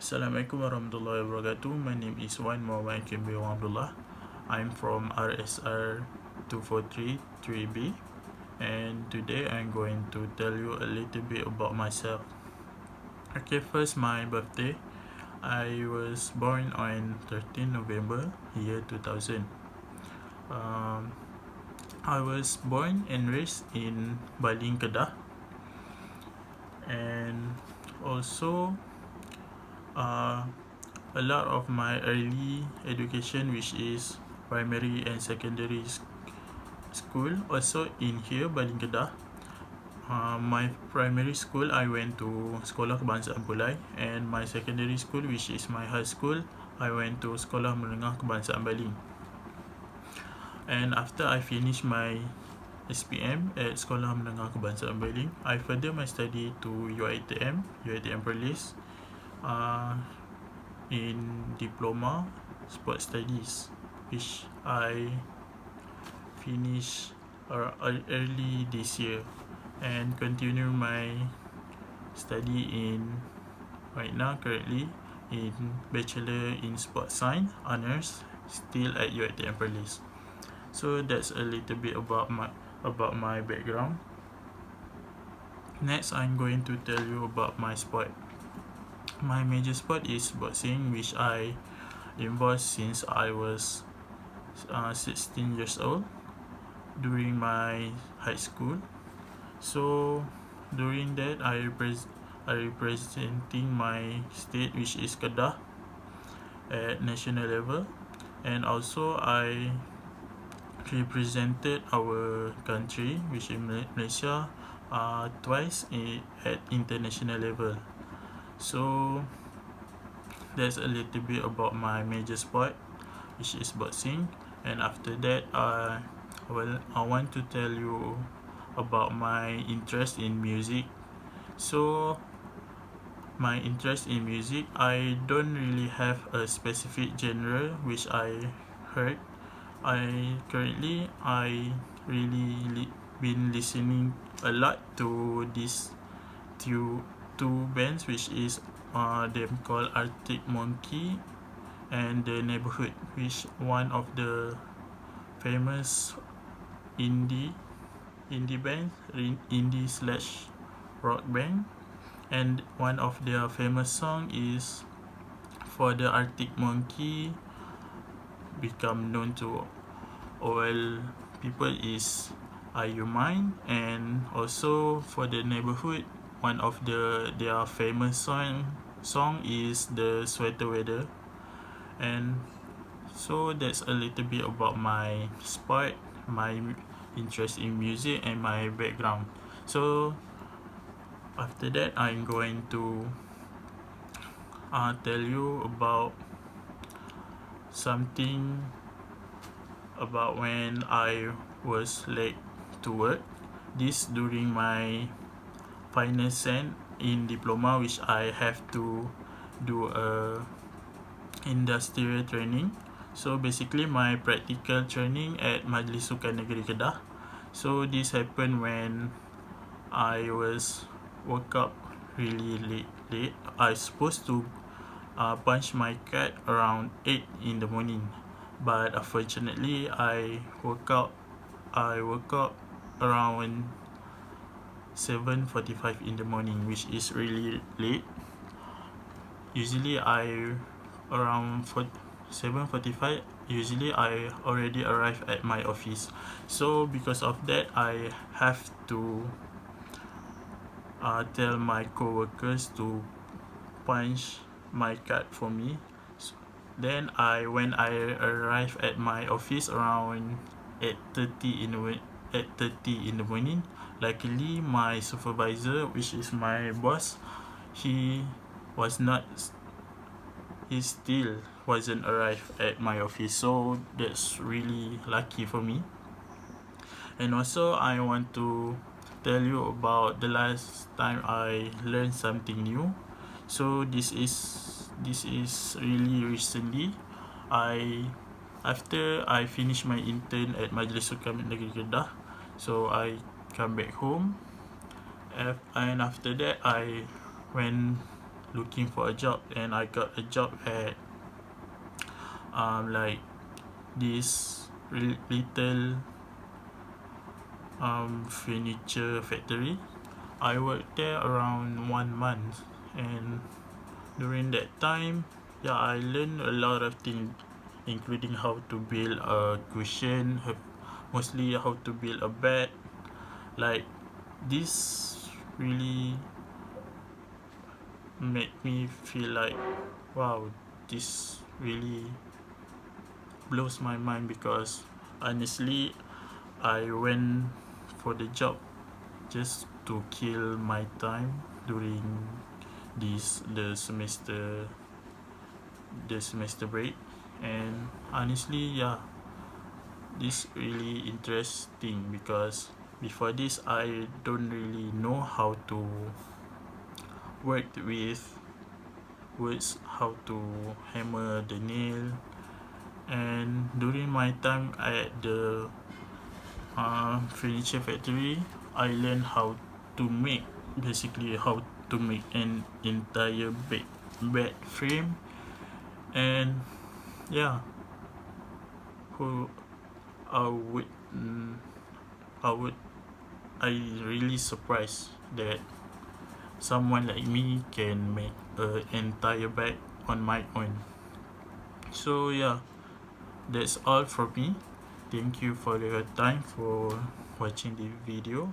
Assalamualaikum warahmatullahi wabarakatuh. My name is Muhamad Hakim Abdullah. I'm from RSR 2433B, and today I'm going to tell you a little bit about myself. Okay, first, my birthday. I was born on 13 November year 2000. I was born and raised in Baling, Kedah, and also a lot of my early education, which is primary and secondary school, also in here, Baling, Kedah. My primary school, I went to Sekolah Kebangsaan Pulai, and my secondary school, which is my high school, I went to Sekolah Menengah Kebangsaan Baling. And after I finished my SPM at Sekolah Menengah Kebangsaan Baling, I further my study to UiTM Perlis, in Diploma Sport Studies, which I finished early this year, and continue my study in right now currently in Bachelor in Sport Science Honors, still at UiTM Perlis. So that's a little bit about my background. Next, I'm going to tell you about my sport. My major sport is boxing, which I involved since I was 16 years old during my high school. So during that, I representing my state, which is Kedah, at national level, and also I represented our country, which is Malaysia, twice at international level. So that's a little bit about my major sport, which is boxing. And after that, I want to tell you about my interest in music. So my interest in music, I don't really have a specific genre which I heard. I really been listening a lot to these two bands, which is them called Arctic Monkey and The Neighborhood, which one of the famous indie band, indie/rock band, and one of their famous song is for the Arctic Monkey become known to all people is Are You Mine, and also for The Neighborhood, one of their famous song is The Sweater Weather. And so that's a little bit about my sport, my interest in music, and my background. So after that, I'm going to tell you about something about when I was late to work. This during my final sem in diploma, which I have to do a industrial training. So basically my practical training at Majlis Sukan Negeri Kedah. So this happened when I woke up really late. I supposed to punch my card around 8 in the morning, but unfortunately I woke up around 7:45 in the morning, which is really late. Usually around 7:45, usually I already arrive at my office. So because of that, I have to tell my co-workers to punch my card for me. Then when I arrive at my office around 8:30 in the morning, luckily my supervisor, which is my boss, he still wasn't arrived at my office. So that's really lucky for me. And also I want to tell you about the last time I learned something new. So this is really recently. After I finished my intern at Majlis Sukan Negeri Kedah, so I come back home, and after that I went looking for a job, and I got a job at like this little furniture factory. I worked there around 1 month, and during that time, yeah, I learned a lot of things, including how to build a cushion, mostly how to build a bed. Like, this really made me feel like, wow, this really blows my mind, because honestly, I went for the job just to kill my time during this the semester break. And honestly, yeah, this really interesting, because before this I don't really know how to work with words, how to hammer the nail. And during my time at the furniture factory, I learned how to make, basically how to make an entire bed frame. And yeah, who I would mm, I would I really surprised that someone like me can make an entire bed on my own. So yeah, that's all for me. Thank you for your time for watching the video.